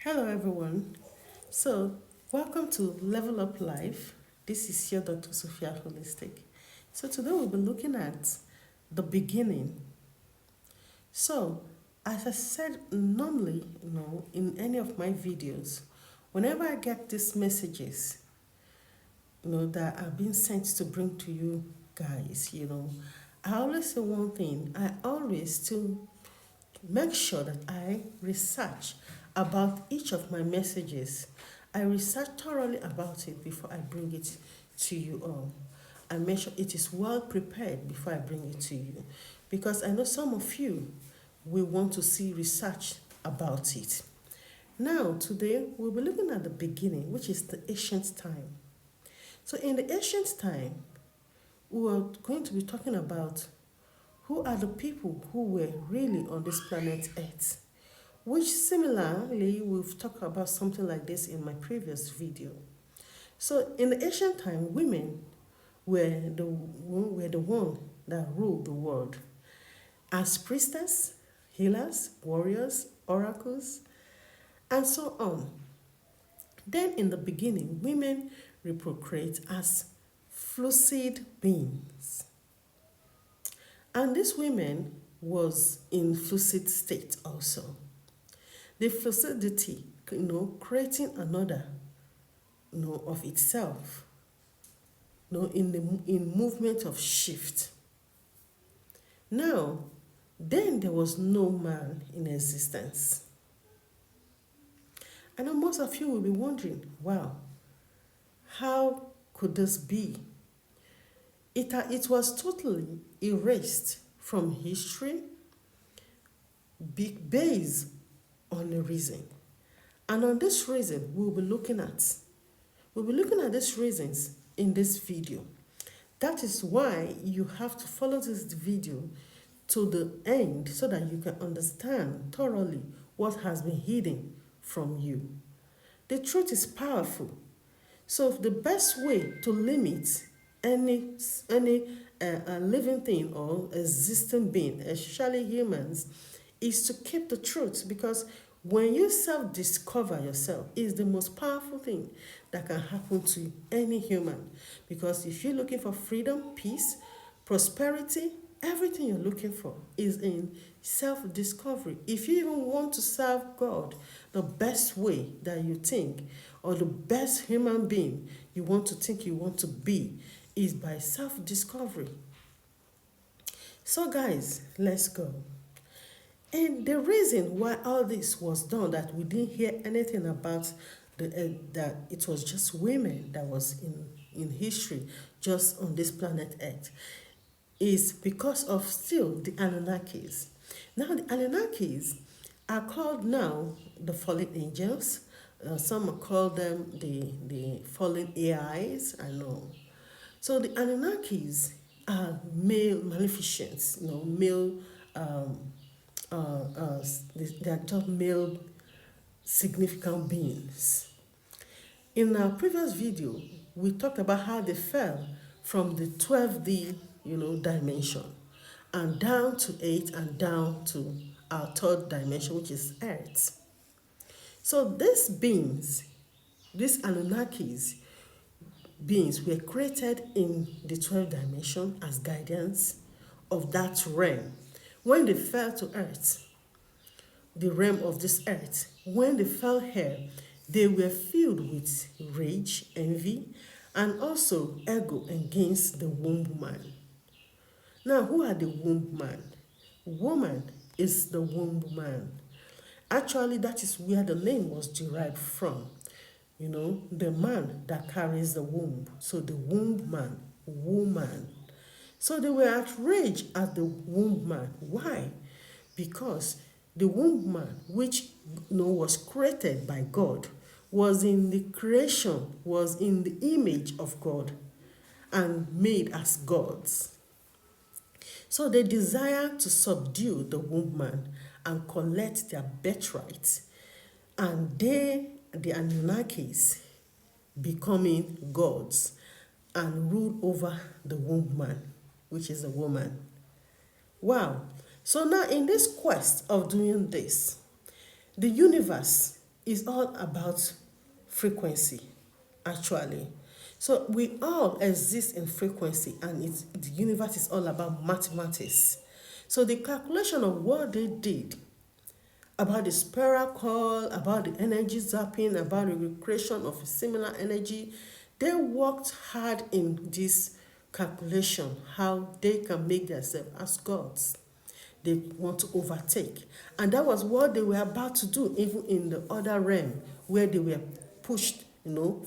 Hello, everyone. So, welcome to Level Up Life. This is your Dr. Sophia Holistic. So, today we'll be looking at the beginning. So, as I said, normally, in any of my videos, whenever I get these messages, that are being sent to bring to you guys, I always say one thing. I always to make sure that I research about each of my messages. I research thoroughly about it before I bring it to you all. I make sure it is well prepared before I bring it to you. Because I know some of you will want to see research about it. Now, today, we'll be looking at the beginning, which is the ancient time. So, in the ancient time, we are going to be talking about who are the people who were really on this planet Earth, which similarly we've talked about something like this in my previous video. So in the ancient time, women were the one that ruled the world as priestess, healers, warriors, oracles, and so on. Then in the beginning, women reprocreate as fluid beings. And this women was in fluid state also. The fluidity, creating another, of itself, in movement of shift. Now, then there was no man in existence. And most of you will be wondering, wow, how could this be? It was totally erased from history based on a reason. And on this reason, we'll be looking at these reasons in this video. That is why you have to follow this video to the end so that you can understand thoroughly what has been hidden from you. The truth is powerful. So the best way to limit any living thing or existing being, especially humans, is to keep the truth, because when you self-discover yourself is the most powerful thing that can happen to any human. Because if you're looking for freedom, peace, prosperity, everything you're looking for is in self-discovery. If you even want to serve God, the best way that you think, or the best human being you want to think you want to be, is by self-discovery. So guys, let's go. And the reason why all this was done, that we didn't hear anything about that it was just women that was in history just on this planet Earth, is because of still the Anunnakis. Now the Anunnakis are called now the fallen angels. Some call them the fallen AIs, I know. So the Anunnakis are male maleficents, male, they are just male significant beings. In our previous video, we talked about how they fell from the 12D, dimension, and down to 8, and down to our third dimension, which is Earth. So these beings, these Anunnakis beings, were created in the 12th dimension as guidance of that realm. When they fell to earth, the realm of this earth, when they fell here, they were filled with rage, envy, and also ego against the womb man. Now, who are the womb man? Woman is the womb man. Actually, that is where the name was derived from. The man that carries the womb. So the womb man, woman. So they were outraged at the womb man. Why? Because the womb man, which was created by God, was in the creation, was in the image of God, and made as gods. So they desire to subdue the womb man and collect their birthright. And they, the Anunnakis, becoming gods and rule over the womb man, which is a woman. Wow. So now in this quest of doing this, the universe is all about frequency, actually. So we all exist in frequency, and the universe is all about mathematics. So the calculation of what they did about the spiral call, about the energy zapping, about the recreation of a similar energy, they worked hard in this calculation, how they can make themselves as gods. They want to overtake. And that was what they were about to do, even in the other realm, where they were pushed,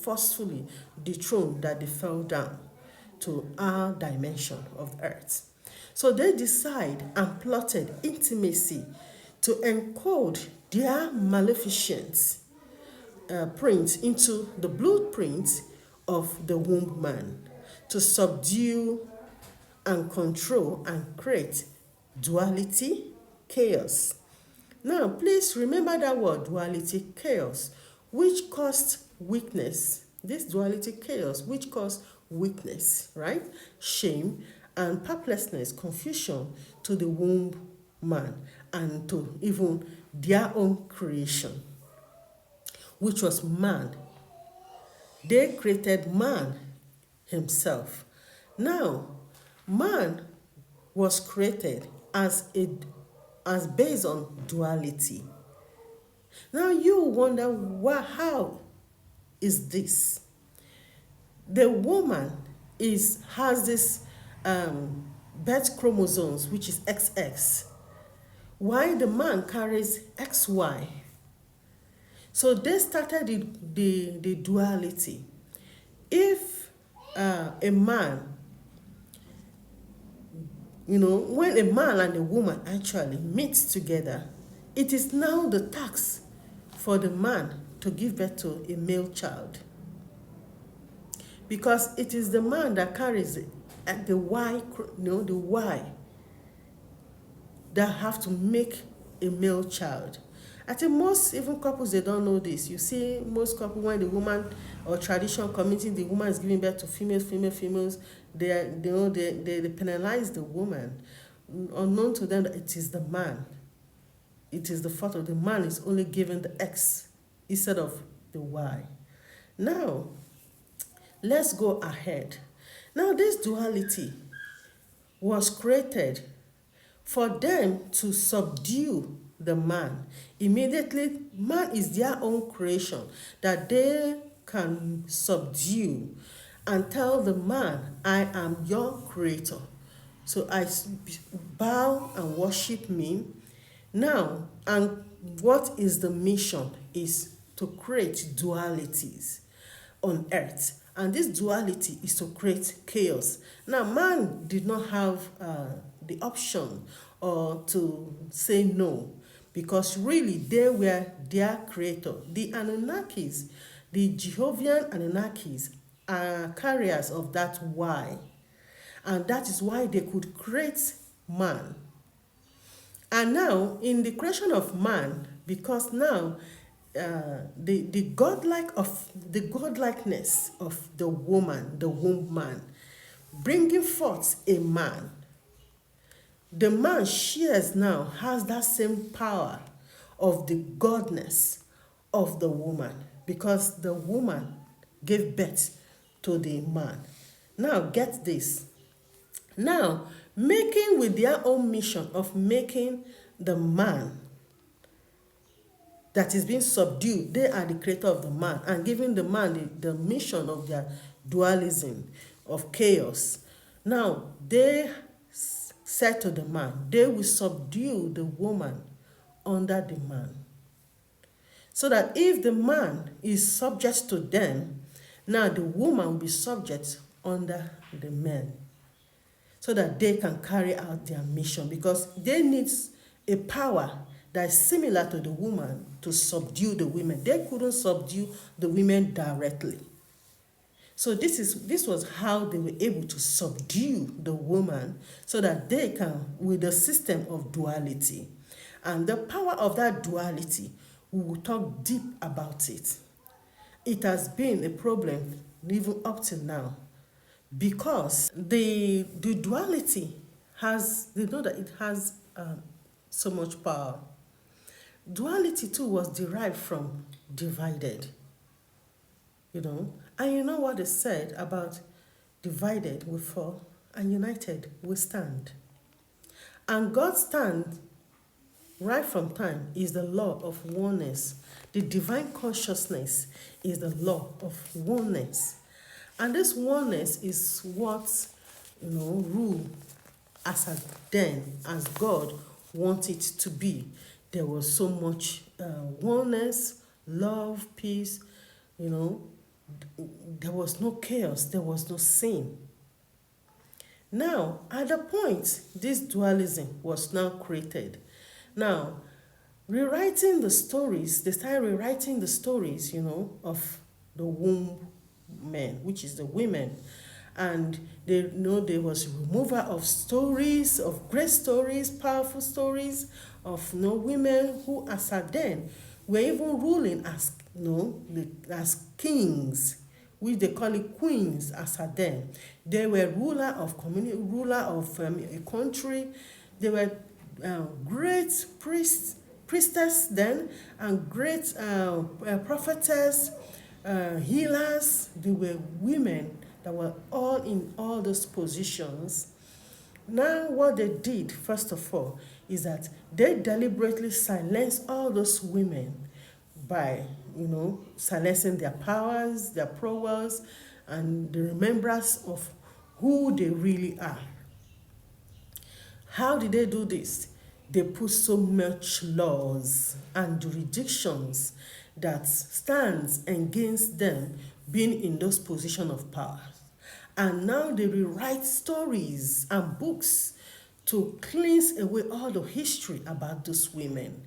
forcefully, dethroned, that they fell down to our dimension of earth. So they decide and plotted intimacy to encode their maleficent print into the blueprint of the womb man, to subdue and control and create duality, chaos. Now, please remember that word duality, chaos, which caused weakness. This duality, chaos, which caused weakness, right? Shame and perplexness, confusion to the womb man and to even their own creation, which was man. They created man himself. Now, man was created as based on duality. Now you wonder how is this? The woman has this birth chromosomes, which is XX, while the man carries XY. So they started the duality. If a man, when a man and a woman actually meet together, it is now the task for the man to give birth to a male child. Because it is the man that carries the Y, the Y, that have to make a male child. I think most even couples, they don't know this. You see most couples, when the woman or traditional community, the woman is giving birth to females, they penalize the woman, unknown to them that it is the man. It is the fault of the man is only given the X instead of the Y. Now, let's go ahead. Now, this duality was created for them to subdue the man. Immediately, man is their own creation that they can subdue and tell the man, I am your creator. So I bow and worship me. Now, and what is the mission is to create dualities on earth. And this duality is to create chaos. Now, man did not have the option or to say no, because really they were their creator. The Anunnakis, the Jehovian Anunnakis, are carriers of that Y. And that is why they could create man. And now, in the creation of man, because now the godlikeness of the woman, the womb man, bringing forth a man, the man has that same power of the godness of the woman, because the woman gave birth to the man. Now get this. Now, making with their own mission of making the man that is being subdued, they are the creator of the man, and giving the man the mission of their dualism, of chaos. Now, they said to the man, they will subdue the woman under the man. So that if the man is subject to them, now the woman will be subject under the man, so that they can carry out their mission, because they need a power that is similar to the woman to subdue the women. They couldn't subdue the women directly. So this was how they were able to subdue the woman, so that they can, with the system of duality. And the power of that duality, we will talk deep about it. It has been a problem even up till now, because the duality they know that it has so much power. Duality too was derived from divided. And you know what is said about divided we fall and united we stand. And God's stand right from time is the law of oneness. The divine consciousness is the law of oneness. And this oneness is what rule as a then as God wanted it to be. There was so much oneness, love, peace, there was no chaos, there was no sin. Now, at the point this dualism was now created, now rewriting the stories, they started rewriting the stories, of the womb men, which is the women. And there was removal of stories, of great stories, powerful stories of women who as at then were even ruling as as kings, which they call it queens as at then. They were ruler of community, ruler of a country. They were great priestess then, and great prophetess, healers. They were women that were all in all those positions. Now what they did, first of all, is that they deliberately silenced all those women by, silencing their powers, their prowess, and the remembrance of who they really are. How did they do this? They put so much laws and jurisdictions that stands against them being in those positions of power. And now they rewrite stories and books to cleanse away all the history about those women.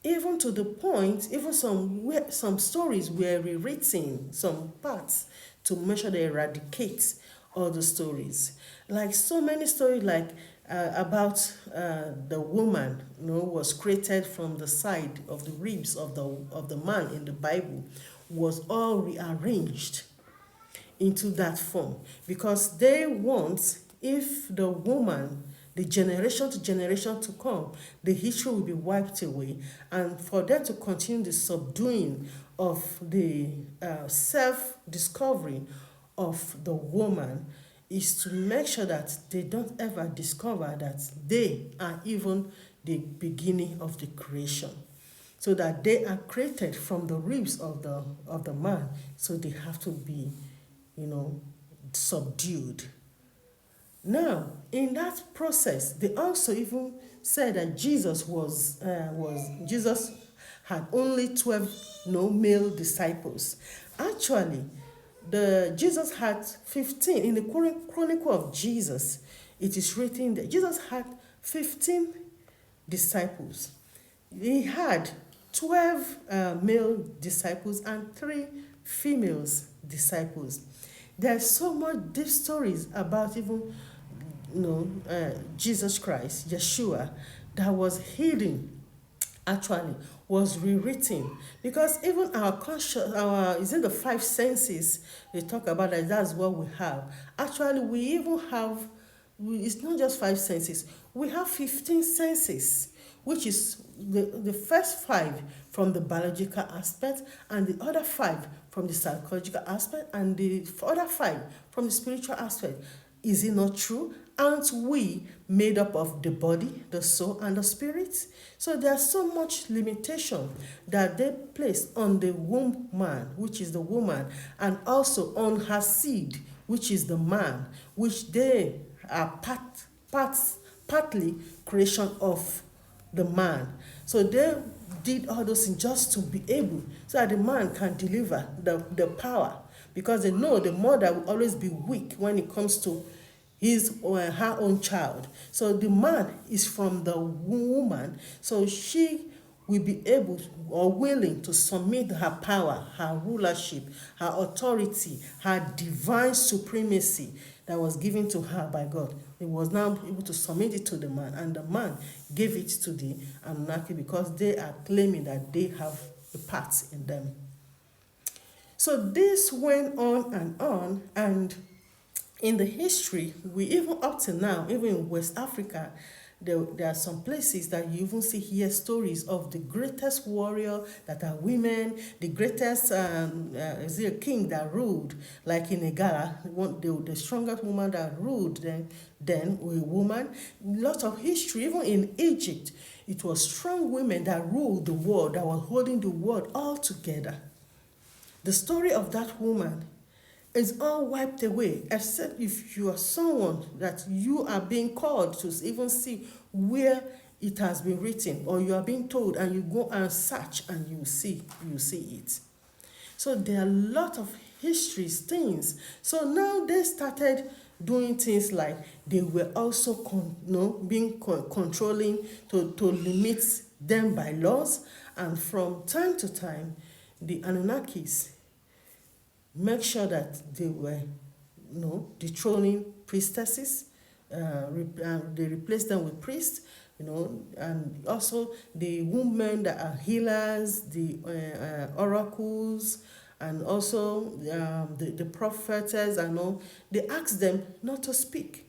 Even to the point, even some stories were rewritten, some parts, to make sure they eradicate all the stories. Like so many stories, like about the woman, was created from the side of the ribs of the man in the Bible, was all rearranged into that form, because they want, if the woman, the generation to generation to come, the history will be wiped away, and for them to continue the subduing of the self-discovery of the woman, is to make sure that they don't ever discover that they are even the beginning of the creation. So that they are created from the ribs of the man, so they have to be subdued. Now, in that process, they also even said that Jesus had only 12 male disciples. Actually, Jesus had 15. In the Chronicle of Jesus, it is written that Jesus had 15 disciples. He had 12 male disciples and 3 female disciples. There's so much deep stories about even Jesus Christ, Yeshua, that was hidden, actually was rewritten, because even our conscious, is in the 5 senses they talk about that. That's what we have. Actually, we even have. It's not just 5 senses. We have 15 senses, which is the first 5 from the biological aspect, and the other 5 from the psychological aspect, and the other 5 from the spiritual aspect. Is it not true? Aren't we made up of the body, the soul, and the spirit? So there's so much limitation that they place on the womb man, which is the woman, and also on her seed, which is the man, which they are partly creation of the man. So they did all those things just to be able, so that the man can deliver the power, because they know the mother will always be weak when it comes to his or her own child. So the man is from the woman, so she will be able or willing to submit her power, her rulership, her authority, her divine supremacy that was given to her by God. It was now able to submit it to the man, and the man gave it to the Anunnaki, because they are claiming that they have the parts in them. So this went on, and in the history, we even up to now, even in West Africa, There are some places that you even hear stories of the greatest warrior that are women, the greatest is it a king that ruled, like in Igala, the strongest woman that ruled then a woman. Lots of history, even in Egypt, it was strong women that ruled the world, that were holding the world all together. The story of that woman is all wiped away, except if you are someone that you are being called to even see where it has been written, or you are being told and you go and search and you see it. So there are a lot of histories, things. So now they started doing things like they were also being controlling to limit them by laws, and from time to time the Anunnakis make sure that they were dethroning priestesses. They replaced them with priests, and also the women that are healers, the oracles, and also the prophetess and all. They asked them not to speak,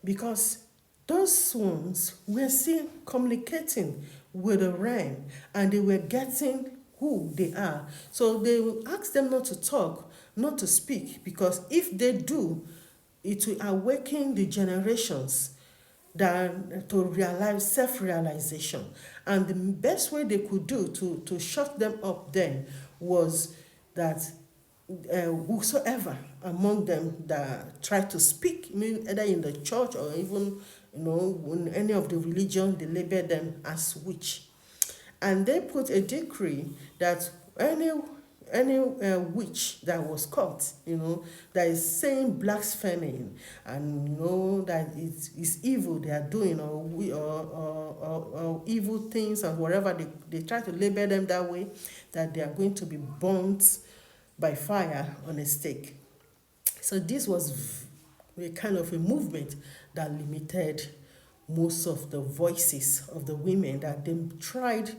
because those ones were still communicating with the realm, and they were getting who they are. So they will ask them not to talk, not to speak, because if they do, it will awaken the generations that to realize self-realization. And the best way they could do to shut them up then was that whosoever among them that tried to speak, either in the church or even in any of the religion, they label them as witch. And they put a decree that any witch that was caught, that is saying blaspheming, and that it's evil they are doing, or evil things, or whatever they try to label them that way, that they are going to be burnt by fire on a stake. So this was a kind of a movement that limited most of the voices of the women, that they tried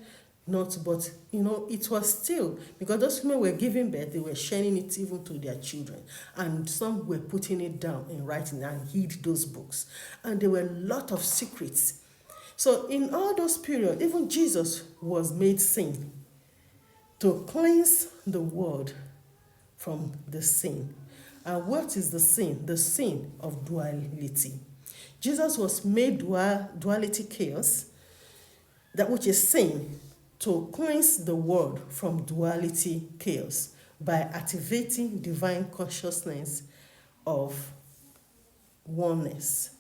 not, but it was still, because those women were giving birth, they were sharing it even to their children, and some were putting it down in writing and hid those books, and there were a lot of secrets. So in all those periods, even Jesus was made sin to cleanse the world from the sin. And what is the sin? The sin of duality. Jesus was made duality chaos, that which is sin, to cleanse the world from duality chaos by activating divine consciousness of oneness,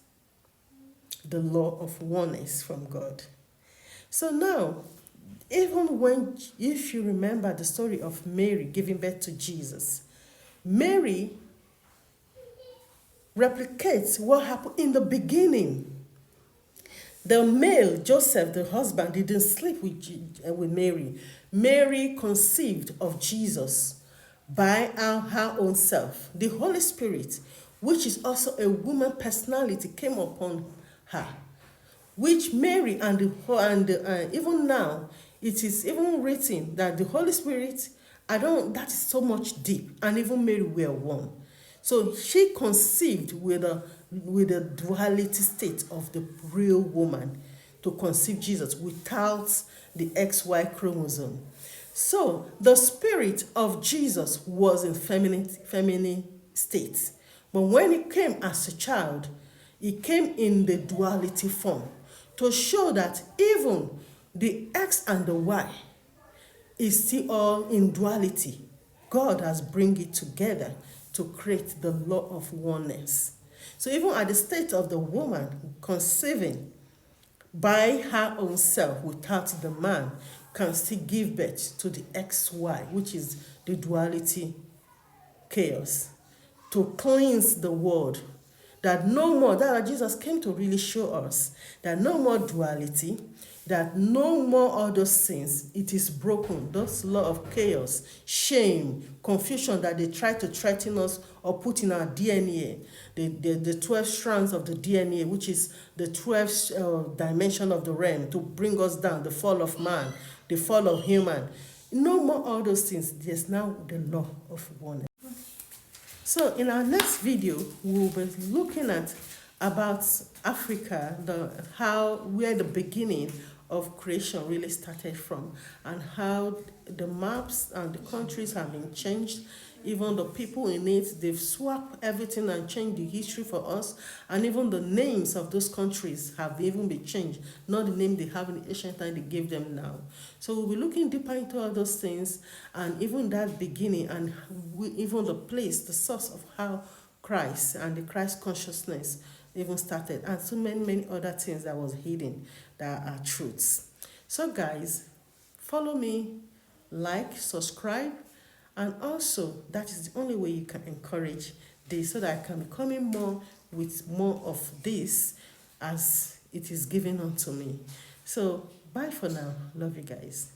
the law of oneness from God. So now, if you remember the story of Mary giving birth to Jesus, Mary replicates what happened in the beginning. The male, Joseph, the husband, didn't sleep with Mary. Mary conceived of Jesus by her own self. The Holy Spirit, which is also a woman personality, came upon her, which Mary and even now, it is even written that the Holy Spirit, that is so much deep, and even Mary were one. So she conceived with a duality state of the real woman to conceive Jesus without the XY chromosome. So the spirit of Jesus was in feminine state. But when he came as a child, he came in the duality form to show that even the X and the Y is still all in duality. God has bring it together to create the law of oneness. So even at the state of the woman conceiving by her own self without the man, can still give birth to the XY, which is the duality chaos, to cleanse the world. That no more, that Jesus came to really show us that no more duality, that no more all those sins, it is broken. Those law of chaos, shame, confusion that they try to threaten us or put in our DNA, the 12 strands of the DNA, which is the 12th dimension of the realm, to bring us down, the fall of man, the fall of human. No more all those things. There's now the law of oneness. So in our next video, we'll be looking at about Africa, where the beginning of creation really started from, and how the maps and the countries have been changed. Even the people in it, they've swapped everything and changed the history for us. And even the names of those countries have even been changed, not the name they have in the ancient time they gave them now. So we'll be looking deeper into all those things, and even that beginning, and even the place, the source of how Christ and the Christ consciousness even started, and so many other things that was hidden that are truths. So guys, follow me, like, subscribe, and also that is the only way you can encourage this, so that I can be coming more with more of this as it is given unto me. So bye for now. Love you guys.